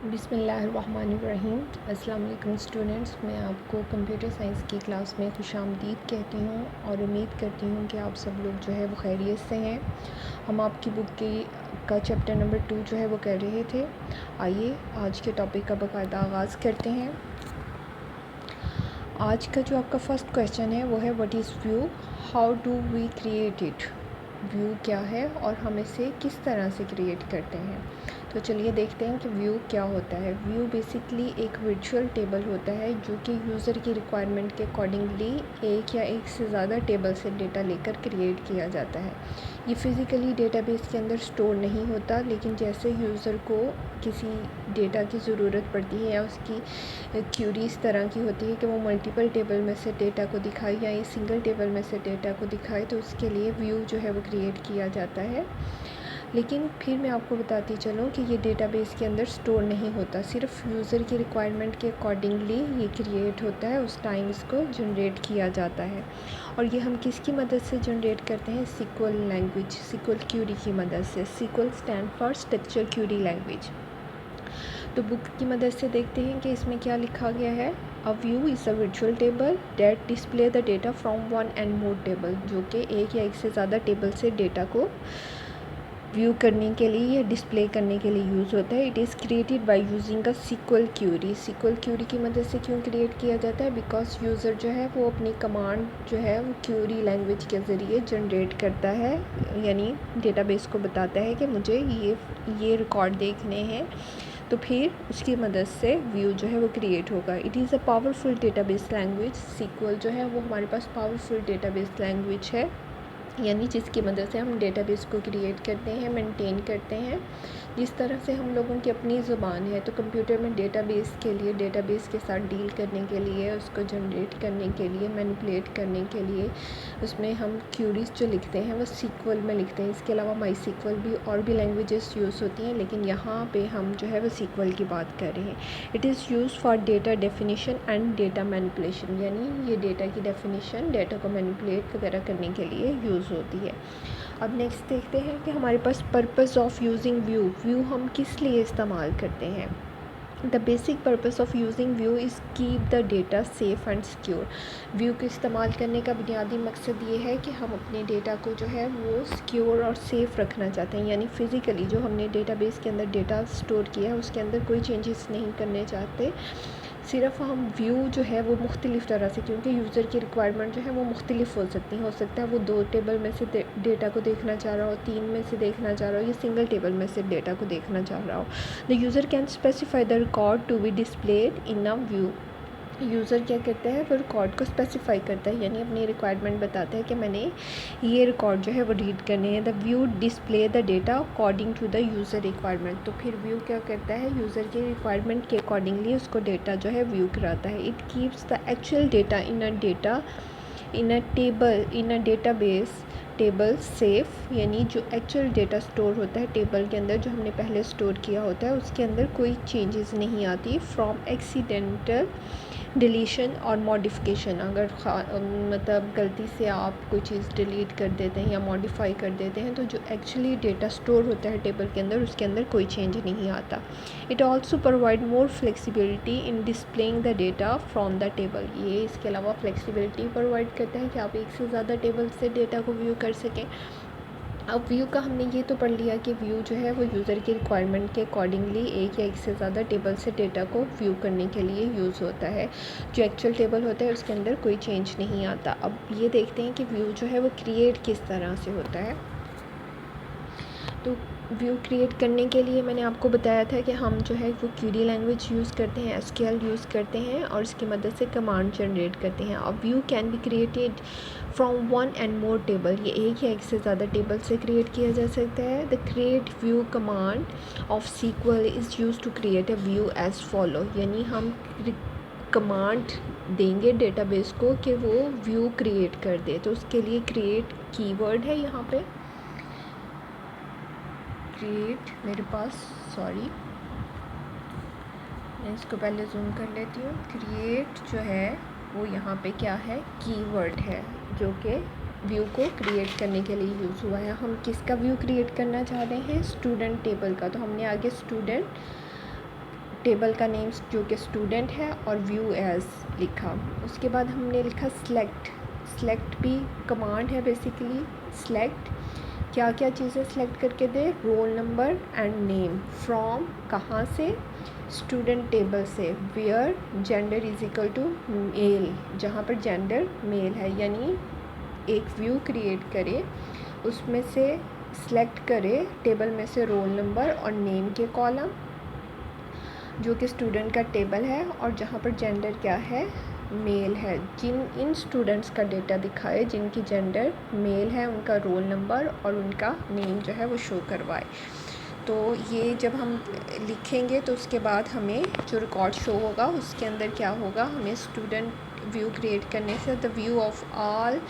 बिस्मिल्लाहिर्रहमानिर्रहीम। अस्सलाम वालेकुम स्टूडेंट्स, मैं आपको कंप्यूटर साइंस की क्लास में खुशामदीद कहती हूँ और उम्मीद करती हूँ कि आप सब लोग जो है वो खैरियत से हैं। हम आपकी बुक का चैप्टर नंबर 2 जो है वो कर रहे थे। आइए आज के टॉपिक का बाकायदा आगाज़ करते हैं। आज का जो आपका फ़र्स्ट क्वेश्चन है वो है what is view, how do we create it. View क्या है और हम इसे किस तरह से क्रिएट करते हैं। तो चलिए देखते हैं कि व्यू क्या होता है। व्यू बेसिकली एक वर्चुअल टेबल होता है जो कि यूज़र की रिक्वायरमेंट के अकॉर्डिंगली एक या एक से ज़्यादा टेबल से डेटा लेकर क्रिएट किया जाता है। ये फ़िज़िकली डेटाबेस के अंदर स्टोर नहीं होता, लेकिन जैसे यूज़र को किसी डेटा की ज़रूरत पड़ती है या उसकी क्यूरी इस तरह की होती है कि वो मल्टीपल टेबल में से डेटा को दिखाए या एक सिंगल टेबल में से डेटा को दिखाए, तो उसके लिए व्यू जो है वो क्रिएट किया जाता है। लेकिन फिर मैं आपको बताती चलूँ कि ये डेटाबेस के अंदर स्टोर नहीं होता, सिर्फ यूज़र की रिक्वायरमेंट के अकॉर्डिंगली ये क्रिएट होता है, उस टाइम इसको जनरेट किया जाता है। और ये हम किसकी मदद से जनरेट करते हैं? सिक्वल लैंग्वेज, सिक्वल क्यूरी की मदद से। SQL stand for structure query language. तो बुक की मदद से देखते हैं कि इसमें क्या लिखा गया है। A view is a virtual table that display the data from one and more table, जो कि एक या एक से ज़्यादा टेबल से डेटा को व्यू करने के लिए या डिस्प्ले करने के लिए यूज़ होता है। It is created by using a SQL query. SQL query की मदद से क्यों क्रिएट किया जाता है? बिकॉज यूज़र जो है वो अपनी कमांड जो है वो क्यूरी लैंग्वेज के ज़रिए जनरेट करता है, यानी डेटाबेस को बताता है कि मुझे ये रिकॉर्ड देखने हैं, तो फिर उसकी मदद से व्यू जो है वो क्रिएट होगा। It is a powerful database language. SQL जो है वो हमारे पास पावरफुल डेटाबेस लैंग्वेज है, यानी जिसकी मदद से हम डेटाबेस को क्रिएट करते हैं, मेंटेन करते हैं। जिस तरह से हम लोगों की अपनी ज़ुबान है, तो कंप्यूटर में डेटाबेस के लिए, डेटाबेस के साथ डील करने के लिए, उसको जनरेट करने के लिए, मैनिपुलेट करने के लिए उसमें हम क्यूरीज जो लिखते हैं वो सिक्वल में लिखते हैं। इसके अलावा माई सिक्वल भी और भी लैंग्वेजेस यूज़ होती हैं, लेकिन यहाँ पे हम जो है वो सिक्वल की बात कर रहे हैं। It is use for data definition and data manipulation, यानी ये डेटा की डेफिनेशन, डेटा को मैनिपुलेट वगैरह करने के लिए यूज़ होती है। अब नेक्स्ट देखते हैं कि हमारे पास purpose of using view. View हम किस लिए इस्तेमाल करते हैं? The basic purpose of using view is keep the data safe and secure. View के इस्तेमाल करने का बुनियादी मकसद ये है कि हम अपने डेटा को जो है वो सिक्योर और सेफ़ रखना चाहते हैं, यानी फ़िज़िकली जो हमने डेटाबेस के अंदर डेटा स्टोर किया है उसके अंदर कोई चेंजेस नहीं करने चाहते। सिर्फ हम व्यू जो है वो मुख्तलिफ़ तरह से, क्योंकि यूज़र की रिक्वायरमेंट जो है वो मुख्तलिफ़ हो सकती है। हो सकता है वो 2 टेबल में से डेटा को देखना चाह रहा हो, 3 में से देखना चाह रहा हो, या सिंगल टेबल में से डेटा को देखना चाह रहा हो। The user can specify the record to be displayed in a view. User क्या करता है, वो रिकॉर्ड को स्पेसिफाई करता है, यानी अपनी रिक्वायरमेंट बताता है कि मैंने ये रिकॉर्ड जो है वो रीड करने हैं। The view display the data according to the user requirement. तो फिर व्यू क्या करता है, यूज़र की रिक्वायरमेंट के अकॉर्डिंगली उसको डेटा जो है व्यू कराता है। It keeps the actual data in a database table safe, यानी जो एक्चुअल डेटा स्टोर होता है टेबल के अंदर, जो हमने पहले स्टोर किया होता है, उसके अंदर कोई चेंजेस नहीं आती फ्रॉम एक्सीडेंटल डिलीशन और मॉडिफिकेशन। अगर मतलब गलती से आप कोई चीज़ डिलीट कर देते हैं या मॉडिफाई कर देते हैं, तो जो एक्चुअली डेटा स्टोर होता है टेबल के अंदर उसके अंदर कोई चेंज नहीं आता। It also provide more flexibility in displaying the data from the table. ये इसके अलावा फ्लेक्सिबिलिटी प्रोवाइड करता है कि आप एक से ज़्यादा टेबल से डेटा को व्यू कर सकें। अब व्यू का हमने ये तो पढ़ लिया कि व्यू जो है वो यूज़र की रिक्वायरमेंट के अकॉर्डिंगली एक या एक से ज़्यादा टेबल से डेटा को व्यू करने के लिए यूज़ होता है। जो एक्चुअल टेबल होता है उसके अंदर कोई चेंज नहीं आता। अब ये देखते हैं कि व्यू जो है वो क्रिएट किस तरह से होता है। तो व्यू क्रिएट करने के लिए मैंने आपको बताया था कि हम जो है वो क्यूरी लैंग्वेज यूज़ करते हैं, एसक्यूएल यूज़ करते हैं और इसकी मदद से कमांड जनरेट करते हैं। अब view can be created from one and more table. ये एक या एक से ज़्यादा टेबल से क्रिएट किया जा सकता है। The create view command of SQL is use to create a view as follow, यानी हम कमांड देंगे डेटाबेस को कि वो व्यू क्रिएट कर दे। तो उसके लिए क्रिएट कीवर्ड है यहाँ पे। क्रिएट मेरे पास, सॉरी मैं इसको पहले जूम कर लेती हूँ। क्रिएट जो है वो यहाँ पे क्या है, कीवर्ड है, जो कि व्यू को क्रिएट करने के लिए यूज़ हुआ है। हम किसका व्यू क्रिएट करना चाह रहे हैं? स्टूडेंट टेबल का। तो हमने आगे स्टूडेंट टेबल का नेम जो कि स्टूडेंट है और व्यू एज लिखा। उसके बाद हमने लिखा सेलेक्ट भी कमांड है बेसिकली। सेलेक्ट क्या क्या चीज़ें सेलेक्ट करके दे, roll number and name, from कहाँ से, स्टूडेंट टेबल से, where gender is equal to male जहाँ पर जेंडर मेल है, यानी एक व्यू क्रिएट करे उसमें से सेलेक्ट करे टेबल में से रोल नंबर और नेम के कॉलम जो कि स्टूडेंट का टेबल है, और जहाँ पर जेंडर क्या है, मेल है। इन स्टूडेंट्स का डेटा दिखाए जिनकी जेंडर मेल है, उनका रोल नंबर और उनका नेम जो है वो शो करवाए। तो ये जब हम लिखेंगे तो उसके बाद हमें जो रिकॉर्ड शो होगा उसके अंदर क्या होगा, हमें स्टूडेंट व्यू क्रिएट करने से the view of all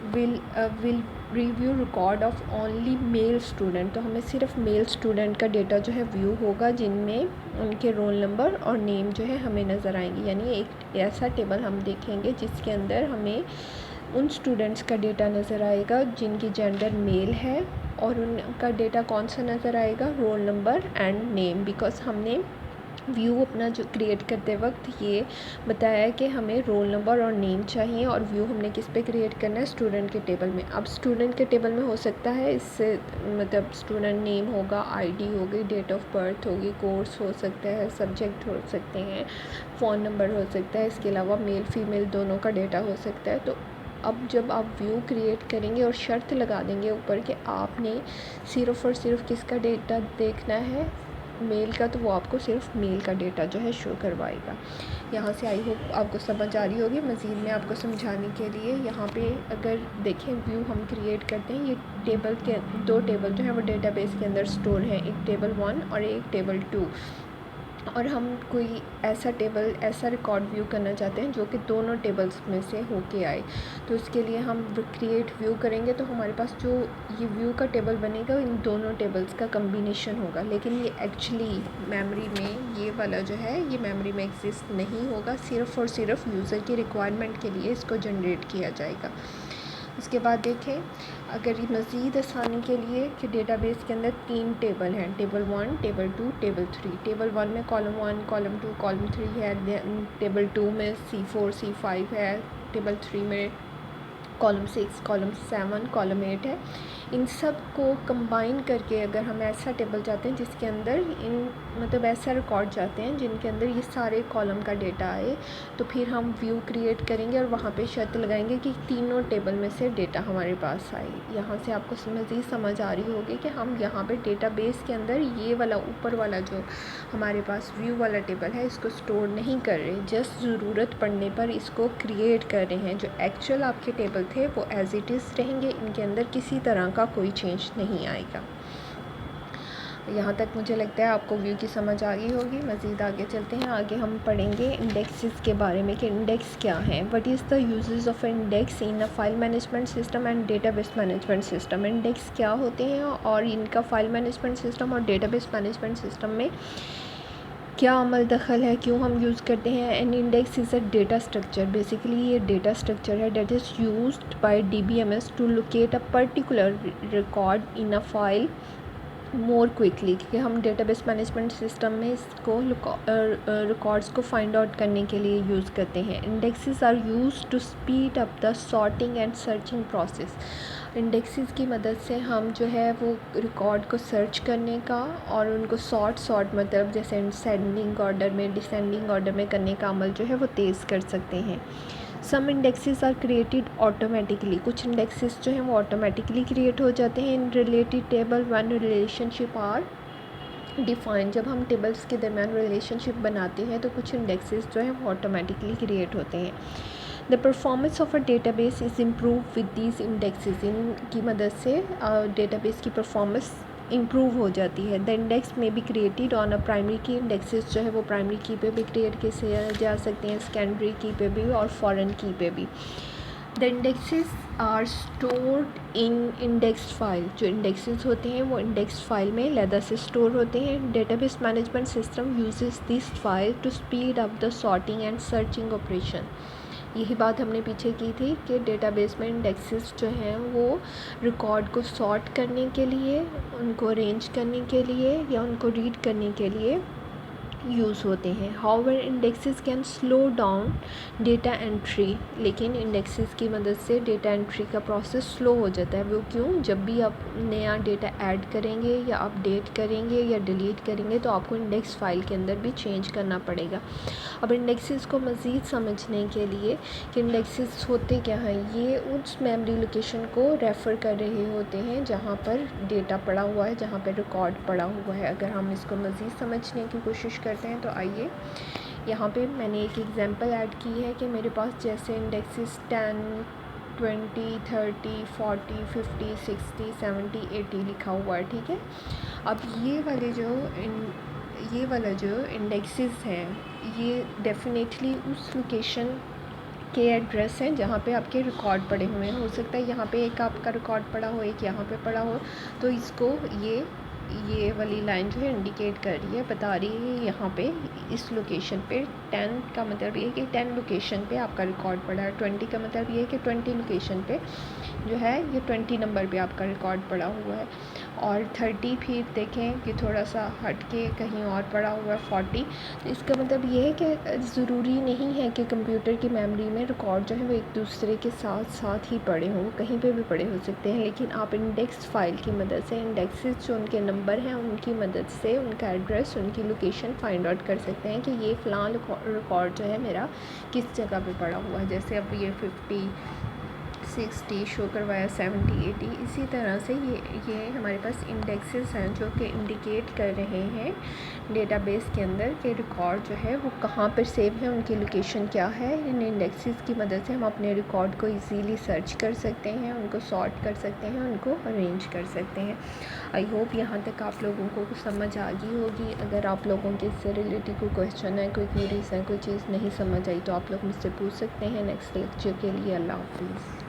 will review record of only male student, तो हमें सिर्फ मेल स्टूडेंट का डेटा जो है व्यू होगा जिनमें उनके रोल नंबर और नेम जो है हमें नज़र आएंगे। यानी एक ऐसा टेबल हम देखेंगे जिसके अंदर हमें उन स्टूडेंट्स का डेटा नज़र आएगा जिनकी जेंडर मेल है, और उनका डेटा कौन सा नज़र आएगा, role number and name. Because हमने व्यू अपना जो क्रिएट करते वक्त ये बताया है कि हमें रोल नंबर और नेम चाहिए, और व्यू हमने किस पे क्रिएट करना है, स्टूडेंट के टेबल में। अब स्टूडेंट के टेबल में हो सकता है इससे मतलब स्टूडेंट नेम होगा, आईडी होगी, डेट ऑफ बर्थ होगी, कोर्स हो सकता है, सब्जेक्ट हो सकते हैं, फ़ोन नंबर हो सकता है, इसके अलावा मेल फीमेल दोनों का डेटा हो सकता है। तो अब जब आप व्यू क्रिएट करेंगे और शर्त लगा देंगे ऊपर कि आपने सिर्फ़ और सिर्फ किसका डेटा देखना है, मेल का, तो वो आपको सिर्फ मेल का डेटा जो है शो करवाएगा। यहाँ से आई होप आपको समझ आ रही होगी। मज़ीद में आपको समझाने के लिए यहाँ पे अगर देखें व्यू हम क्रिएट करते हैं, ये टेबल के दो टेबल जो है वो डेटाबेस के अंदर स्टोर है, एक टेबल 1 और एक टेबल 2, और हम कोई ऐसा टेबल ऐसा रिकॉर्ड व्यू करना चाहते हैं जो कि दोनों टेबल्स में से होके आए। तो इसके लिए हम क्रिएट व्यू करेंगे तो हमारे पास जो ये व्यू का टेबल बनेगा इन दोनों टेबल्स का कम्बिनेशन होगा, लेकिन ये एक्चुअली मेमोरी में ये वाला जो है ये मेमोरी में एग्जिस्ट नहीं होगा, सिर्फ़ और सिर्फ यूज़र की रिक्वायरमेंट के लिए इसको जनरेट किया जाएगा। उसके बाद देखें अगर मज़ीद आसानी के लिए कि डेटाबेस के अंदर 3 टेबल हैं, टेबल 1, टेबल 2, टेबल 3। टेबल 1 में कॉलम 1, कॉलम 2, कॉलम 3 है, टेबल 2 में C4, C5 है, टेबल 3 में कॉलम 6, कॉलम 7, कॉलम 8 है। इन सब को कंबाइन करके अगर हम ऐसा टेबल चाहते हैं जिसके अंदर इन मतलब ऐसा रिकॉर्ड चाहते हैं जिनके अंदर ये सारे कॉलम का डेटा आए, तो फिर हम व्यू क्रिएट करेंगे और वहाँ पे शर्त लगाएंगे कि तीनों टेबल में से डेटा हमारे पास आए। यहाँ से आपको मज़ीद समझ आ रही होगी कि हम यहाँ पे डेटाबेस के अंदर ये वाला ऊपर वाला जो हमारे पास व्यू वाला टेबल है इसको स्टोर नहीं कर रहे, जस्ट ज़रूरत पड़ने पर इसको क्रिएट कर रहे हैं। जो एक्चुअल आपके टेबल थे वो एज़ इट इज़ रहेंगे, इनके अंदर किसी तरह का कोई चेंज नहीं आएगा। यहाँ तक मुझे लगता है आपको व्यू की समझ आ गई होगी। मज़ीद आगे चलते हैं, आगे हम पढ़ेंगे इंडेक्सेस के बारे में कि इंडेक्स क्या है, what is the uses of index in a file management system and database management system. Index क्या होते हैं और इनका फाइल मैनेजमेंट सिस्टम और डेटाबेस मैनेजमेंट सिस्टम में क्या अमल दखल है, क्यों हम यूज़ करते हैं। An index is a data structure, basically ये डेटा स्ट्रक्चर है that is used by DBMS to locate a particular record in a file more quickly, क्योंकि हम डेटाबेस मैनेजमेंट सिस्टम में इसको रिकॉर्ड्स को फाइंड आउट करने के लिए यूज़ करते हैं। Indexes are use to speed up the sorting and searching process. Indexes की मदद से हम जो है वो रिकॉर्ड को सर्च करने का और उनको सॉर्ट मतलब जैसे असेंडिंग ऑर्डर में डिसेंडिंग ऑर्डर में करने का अमल जो है वो तेज़ कर सकते हैं। Some indexes are created automatically, कुछ इंडेक्सेस जो हैं वो ऑटोमेटिकली क्रिएट हो जाते हैं। In related table one relationship are define, जब हम टेबल्स के दरमियान रिलेशनशिप बनाते हैं तो कुछ इंडेक्सेस जो हैं वो ऑटोमेटिकली क्रिएट होते हैं। The performance of a database is improve with these indexes, इनकी मदद से डेटाबेस की परफॉर्मेंस इम्प्रूव हो जाती है। द इंडेक्स में be created on a primary की, इंडेक्सेस जो है वो प्राइमरी की पे भी क्रिएट किए जा सकते हैं, सेकेंडरी की पे भी और फॉरेन की पे भी। The indexes are stored in index file, जो इंडेक्सेस होते हैं वो इंडेक्स फाइल में अलहदा से स्टोर होते हैं। Database management system uses this file to speed up the sorting and searching operation. यही बात हमने पीछे की थी कि डेटाबेस में इंडेक्सेस जो हैं वो रिकॉर्ड को सॉर्ट करने के लिए, उनको अरेंज करने के लिए या उनको रीड करने के लिए यूज़ होते हैं। However indexes can slow down data entry, लेकिन इंडेक्सेस की मदद से डेटा एंट्री का प्रोसेस स्लो हो जाता है। वो क्यों? जब भी आप नया डेटा ऐड करेंगे या अपडेट करेंगे या डिलीट करेंगे तो आपको इंडेक्स फाइल के अंदर भी चेंज करना पड़ेगा। अब इंडेक्सेस को मज़ीद समझने के लिए कि इंडेक्सेस होते क्या हैं, ये उस मेमोरी लोकेशन को रेफ़र कर रहे होते हैं जहाँ पर डेटा पड़ा हुआ है, जहाँ पर रिकॉर्ड पड़ा हुआ है। अगर हम इसको मज़ीद समझने की कोशिश करते हैं तो आइए, यहाँ पे मैंने एक एग्ज़ाम्पल ऐड की है कि मेरे पास जैसे इंडेक्सेस 10, 20, 30, 40, 50, 60, 70, 80 लिखा हुआ है, ठीक है। अब ये वाला जो इंडेक्सेस हैं, ये डेफिनेटली उस लोकेशन के एड्रेस हैं जहाँ पे आपके रिकॉर्ड पड़े हुए हैं। हो सकता है यहाँ पे एक आपका रिकॉर्ड पड़ा हो, एक यहाँ पे पड़ा हो, तो इसको ये वाली लाइन जो है इंडिकेट कर रही है, बता रही है यहाँ पे इस लोकेशन पे 10 का मतलब ये है कि 10 लोकेशन पे आपका रिकॉर्ड पड़ा है। 20 का मतलब ये है कि 20 लोकेशन पे जो है ये 20 नंबर पे आपका रिकॉर्ड पड़ा हुआ है। और 30 फिर देखें कि थोड़ा सा हट के कहीं और पड़ा हुआ है 40। तो इसका मतलब ये है कि ज़रूरी नहीं है कि कंप्यूटर की मेमोरी में रिकॉर्ड जो है वो एक दूसरे के साथ साथ ही पड़े हों, कहीं पे भी पड़े हो सकते हैं। लेकिन आप इंडेक्स फाइल की मदद से इंडेक्सेस जो उनके नंबर हैं उनकी मदद से उनका एड्रेस, उनकी लोकेशन फाइंड आउट कर सकते हैं कि ये फ़लाँ रिकॉर्ड जो है मेरा किस जगह पे पड़ा हुआ है। जैसे अब ये 50, 60 शो करवाया, 70, 80। इसी तरह से ये हमारे पास इंडेक्सेस हैं जो कि इंडिकेट कर रहे हैं डेटाबेस के अंदर कि रिकॉर्ड जो है वो कहाँ पर सेव है, उनकी लोकेशन क्या है। इन इंडेक्सेस की मदद से हम अपने रिकॉर्ड को इजीली सर्च कर सकते हैं, उनको सॉर्ट कर सकते हैं, उनको अरेंज कर सकते हैं। आई होप यहाँ तक आप लोगों को समझ आ गई होगी। अगर आप लोगों के इससे रिलेटेड कोई क्वेश्चन है, कोई क्वेरीज है, कोई चीज़ नहीं समझ आई तो आप लोग मुझसे पूछ सकते हैं। नेक्स्ट लेक्चर के लिए अल्लाह हाफिज़।